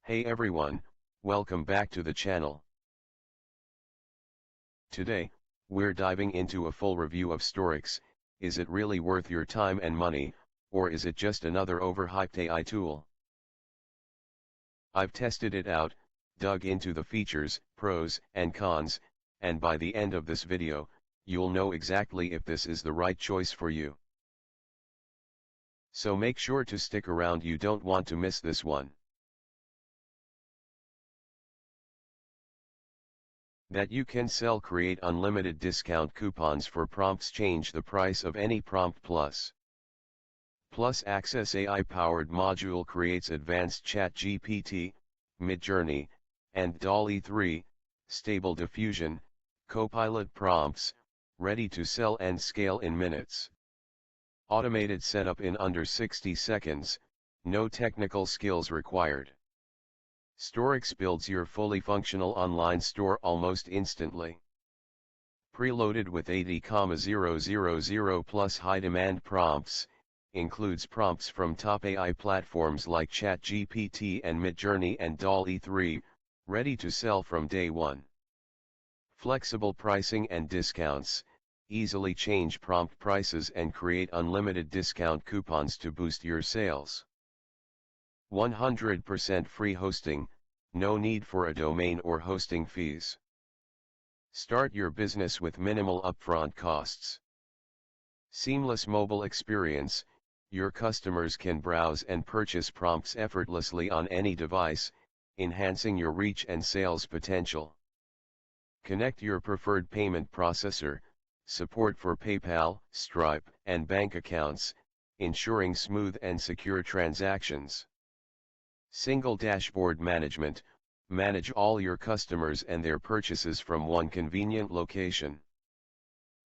Hey everyone, welcome back to the channel. Today, we're diving into a full review of Storix. Is it really worth your time and money, or is it just another overhyped AI tool? I've tested it out, dug into the features, pros and cons, and by the end of this video, you'll know exactly if this is the right choice for you. So make sure to stick around, you don't want to miss this one. That you can sell, create unlimited discount coupons for prompts, change the price of any prompt. Plus access AI-powered module creates advanced ChatGPT, Midjourney, and DALL 3, stable diffusion, copilot prompts, ready to sell and scale in minutes. Automated setup in under 60 seconds, no technical skills required. Storix builds your fully functional online store almost instantly. Preloaded with 80,000 plus high-demand prompts, includes prompts from top AI platforms like ChatGPT and Midjourney and DALL 3, ready to sell from day one. Flexible pricing and discounts, easily change prompt prices and create unlimited discount coupons to boost your sales. 100% free hosting, no need for a domain or hosting fees. Start your business with minimal upfront costs. Seamless mobile experience, your customers can browse and purchase prompts effortlessly on any device, enhancing your reach and sales potential. Connect your preferred payment processor, support for PayPal, Stripe, and bank accounts, ensuring smooth and secure transactions. Single dashboard management, manage all your customers and their purchases from one convenient location.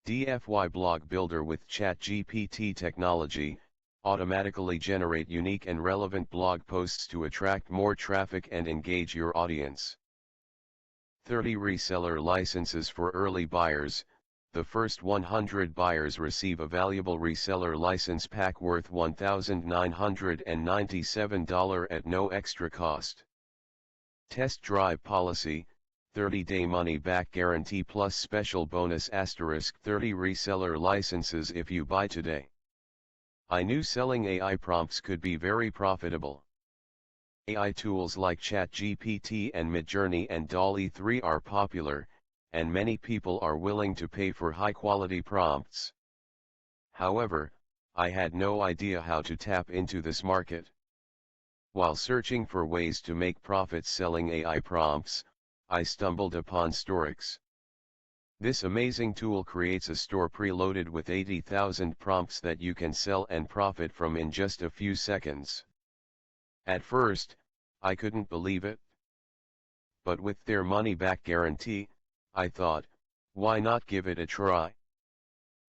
DFY blog builder with ChatGPT technology, automatically generate unique and relevant blog posts to attract more traffic and engage your audience. 30 reseller licenses for early buyers. The first 100 buyers receive a valuable reseller license pack worth $1,997 at no extra cost. Test drive policy, 30-day money-back guarantee plus special bonus * 30 reseller licenses if you buy today. I knew selling AI prompts could be very profitable. AI tools like ChatGPT and Midjourney and DALL 3 are popular, and many people are willing to pay for high-quality prompts. However, I had no idea how to tap into this market. While searching for ways to make profits selling AI prompts, I stumbled upon Storix. This amazing tool creates a store preloaded with 80,000 prompts that you can sell and profit from in just a few seconds. At first, I couldn't believe it. But with their money-back guarantee, I thought, why not give it a try?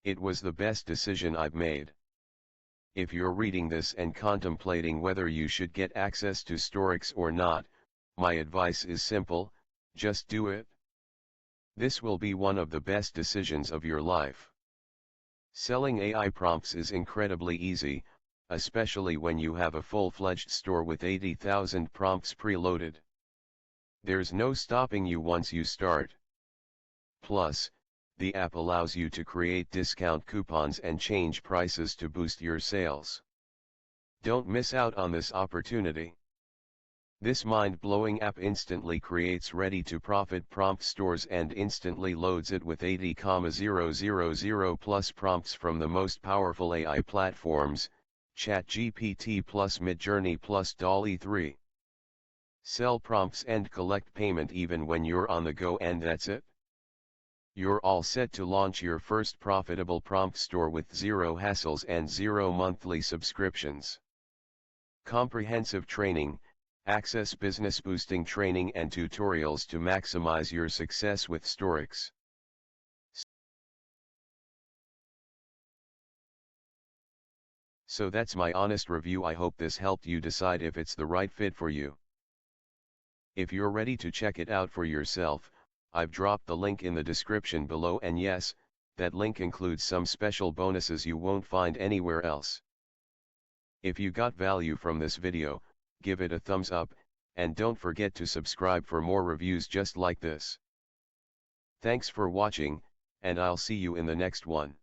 It was the best decision I've made. If you're reading this and contemplating whether you should get access to Storix or not, my advice is simple: just do it. This will be one of the best decisions of your life. Selling AI prompts is incredibly easy, especially when you have a full-fledged store with 80,000 prompts preloaded. There's no stopping you once you start. Plus, the app allows you to create discount coupons and change prices to boost your sales. Don't miss out on this opportunity. This mind-blowing app instantly creates ready-to-profit prompt stores and instantly loads it with 80,000 plus prompts from the most powerful AI platforms, ChatGPT plus Midjourney plus DALL 3. Sell prompts and collect payment even when you're on the go, and that's it. You're all set to launch your first profitable prompt store with zero hassles and zero monthly subscriptions. Comprehensive training, access business boosting training and tutorials to maximize your success with Storix. So that's my honest review. I hope this helped you decide if it's the right fit for you. If you're ready to check it out for yourself, I've dropped the link in the description below, and yes, that link includes some special bonuses you won't find anywhere else. If you got value from this video, give it a thumbs up, and don't forget to subscribe for more reviews just like this. Thanks for watching, and I'll see you in the next one.